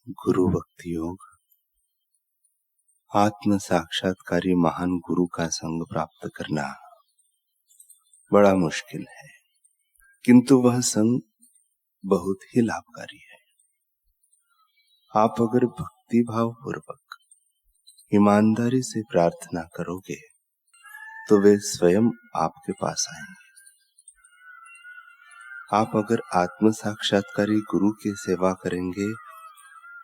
गुरु भक्ति योग। आत्म साक्षात्कारी महान गुरु का संग प्राप्त करना बड़ा मुश्किल है, किंतु वह संग बहुत ही लाभकारी है। आप अगर भक्ति भाव पूर्वक ईमानदारी से प्रार्थना करोगे तो वे स्वयं आपके पास आएंगे। आप अगर आत्म साक्षात्कारी गुरु की सेवा करेंगे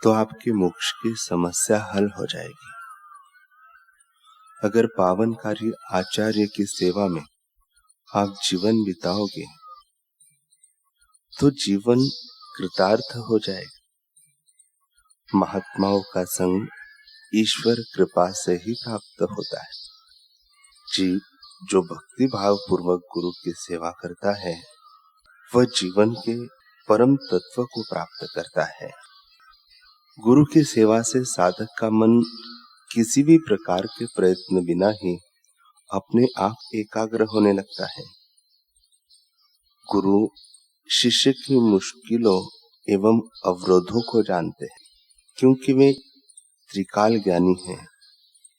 तो आपके मोक्ष की समस्या हल हो जाएगी। अगर पावनकारी आचार्य की सेवा में आप जीवन बिताओगे तो जीवन कृतार्थ हो जाएगा। महात्माओं का संग ईश्वर कृपा से ही प्राप्त होता है। जीव जो भक्ति भाव पूर्वक गुरु की सेवा करता है वह जीवन के परम तत्व को प्राप्त करता है। गुरु की सेवा से साधक का मन किसी भी प्रकार के प्रयत्न बिना ही अपने आप एकाग्र होने लगता है। गुरु शिष्य की मुश्किलों एवं अवरोधों को जानते हैं, क्योंकि वे त्रिकाल ज्ञानी हैं।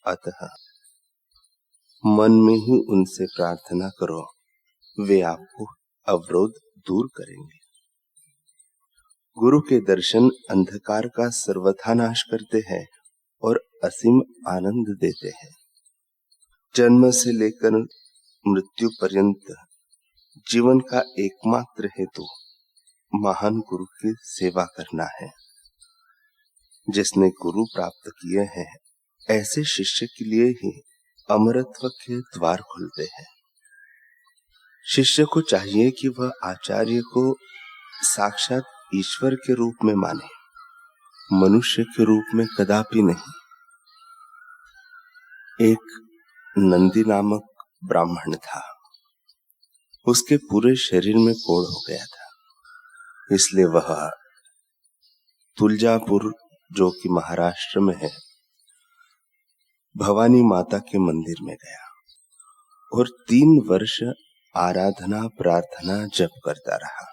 अतः मन में ही उनसे प्रार्थना करो, वे आपको अवरोध दूर करेंगे। गुरु के दर्शन अंधकार का सर्वथा नाश करते हैं और असीम आनंद देते हैं। जन्म से लेकर मृत्यु पर्यंत जीवन का एकमात्र हेतु महान गुरु की सेवा करना है। जिसने गुरु प्राप्त किए हैं ऐसे शिष्य के लिए ही अमरत्व के द्वार खुलते हैं। शिष्य को चाहिए कि वह आचार्य को साक्षात ईश्वर के रूप में माने, मनुष्य के रूप में कदापि नहीं। एक नंदी नामक ब्राह्मण था। उसके पूरे शरीर में कोढ़ हो गया था, इसलिए वह तुलजापुर, जो कि महाराष्ट्र में है, भवानी माता के मंदिर में गया और 3 वर्ष आराधना प्रार्थना जप करता रहा।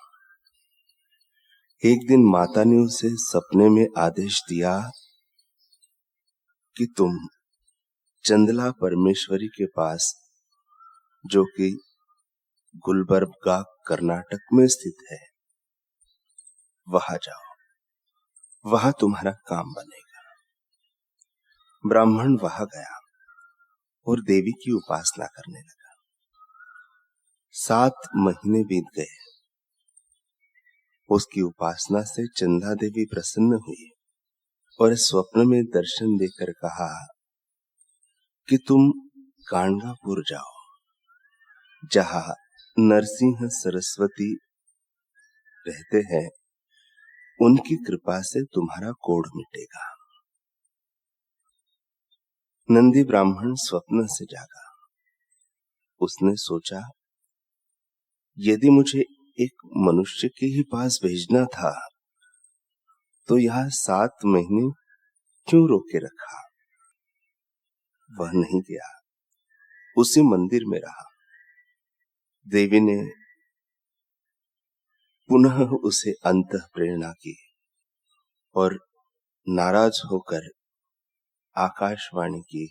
एक दिन माता ने उसे सपने में आदेश दिया कि तुम चंदला परमेश्वरी के पास, जो कि गुलबर्गा कर्नाटक में स्थित है, वहां जाओ, वहां तुम्हारा काम बनेगा। ब्राह्मण वहां गया और देवी की उपासना करने लगा। 7 महीने बीत गए। उसकी उपासना से चंदा देवी प्रसन्न हुई और स्वप्न में दर्शन देकर कहा कि तुम गाणगापुर जाओ, जहां नरसिंह सरस्वती रहते हैं, उनकी कृपा से तुम्हारा कोढ़ मिटेगा। नंदी ब्राह्मण स्वप्न से जागा। उसने सोचा, यदि मुझे एक मनुष्य के ही पास भेजना था तो यहां 7 महीने क्यों रोके रखा। वह नहीं गया, उसी मंदिर में रहा। देवी ने पुनः उसे अंतः प्रेरणा की और नाराज होकर आकाशवाणी की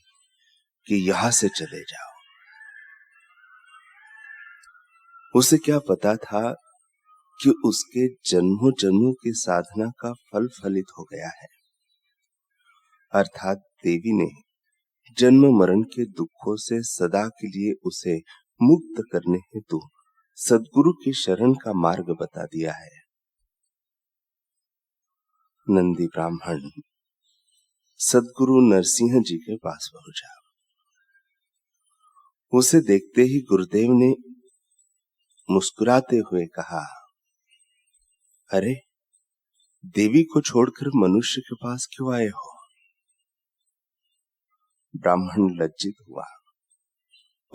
कि यहां से चले जाओ। उसे क्या पता था कि उसके जन्मों जन्मों की साधना का फल फलित हो गया है। अर्थात देवी ने जन्म मरण के दुखों से सदा के लिए उसे मुक्त करने हेतु सद्गुरु की शरण का मार्ग बता दिया है। नंदी ब्राह्मण सद्गुरु नरसिंह जी के पास पहुंचा। उसे देखते ही गुरुदेव ने मुस्कुराते हुए कहा, अरे, देवी को छोड़कर मनुष्य के पास क्यों आए हो। ब्राह्मण लज्जित हुआ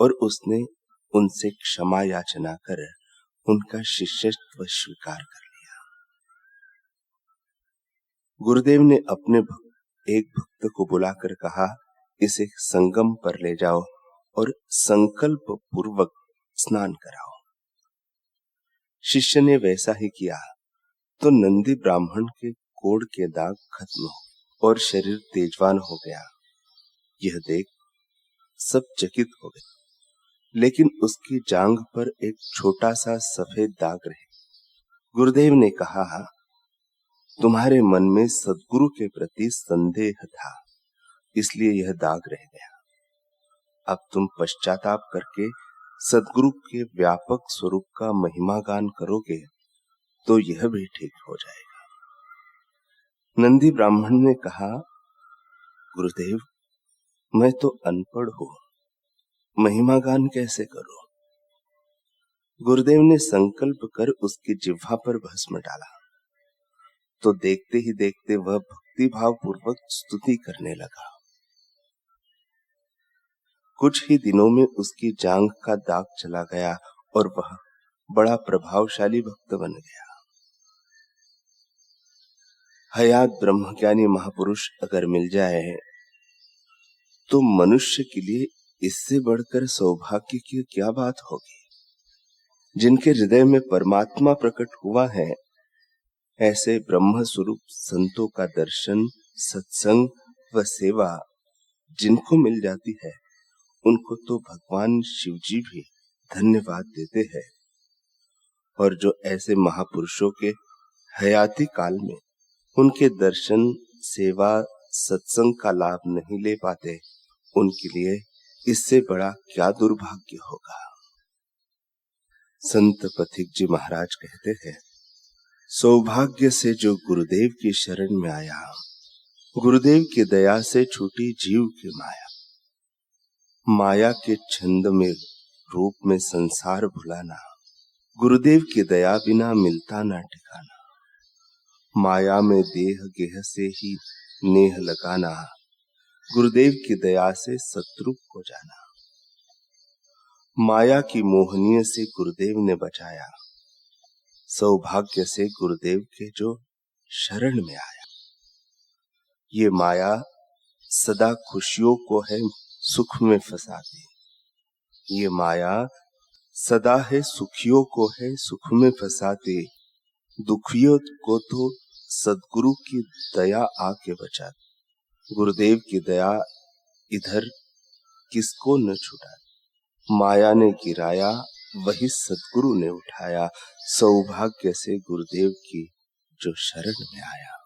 और उसने उनसे क्षमा याचना कर उनका शिष्यत्व स्वीकार कर लिया। गुरुदेव ने अपने एक भक्त को बुलाकर कहा, इसे संगम पर ले जाओ और संकल्प पूर्वक स्नान कराओ। शिष्य ने वैसा ही किया तो नंदी ब्राह्मण के कोड़ के दाग खत्म हो और शरीर तेजवान हो गया। यह देख सब चकित हो गए, लेकिन उसकी जांघ पर एक छोटा सा सफेद दाग रहे। गुरुदेव ने कहा, तुम्हारे मन में सद्गुरु के प्रति संदेह था, इसलिए यह दाग रह गया। अब तुम पश्चाताप करके सद्गुरु के व्यापक स्वरूप का महिमा गान करोगे तो यह भी ठीक हो जाएगा। नंदी ब्राह्मण ने कहा, गुरुदेव, मैं तो अनपढ़ हूं, महिमा गान कैसे करूं? गुरुदेव ने संकल्प कर उसकी जिह्वा पर भस्म डाला तो देखते ही देखते वह भक्ति भाव पूर्वक स्तुति करने लगा। कुछ ही दिनों में उसकी जांघ का दाग चला गया और वह बड़ा प्रभावशाली भक्त बन गया। हयात ब्रह्मज्ञानी महापुरुष अगर मिल जाए तो मनुष्य के लिए इससे बढ़कर सौभाग्य की क्या बात होगी। जिनके हृदय में परमात्मा प्रकट हुआ है, ऐसे ब्रह्म स्वरूप संतों का दर्शन, सत्संग व सेवा जिनको मिल जाती है, उनको तो भगवान शिव जी भी धन्यवाद देते हैं। और जो ऐसे महापुरुषों के हयाती काल में उनके दर्शन, सेवा, सत्संग का लाभ नहीं ले पाते, उनके लिए इससे बड़ा क्या दुर्भाग्य होगा। संत पथिक जी महाराज कहते हैं, सौभाग्य से जो गुरुदेव की शरण में आया, गुरुदेव की दया से छूटी जीव की माया। माया के छंद में रूप में संसार भुलाना, गुरुदेव की दया बिना मिलता ना ठिकाना। माया में देह गेह से ही नेह लगाना, गुरुदेव की दया से सतरूप हो जाना। माया की मोहनीय से गुरुदेव ने बचाया, सौभाग्य से गुरुदेव के जो शरण में आया। ये माया सदा खुशियों को है सुख में फंसाती, ये माया सदा है सुखियों को है सुख में फंसाती, दुखियों को तो सद्गुरु की दया आके बचाती। गुरुदेव की दया इधर किसको न छुड़ा, माया ने गिराया वही सद्गुरु ने उठाया। सौभाग्य से गुरुदेव की जो शरण में आया।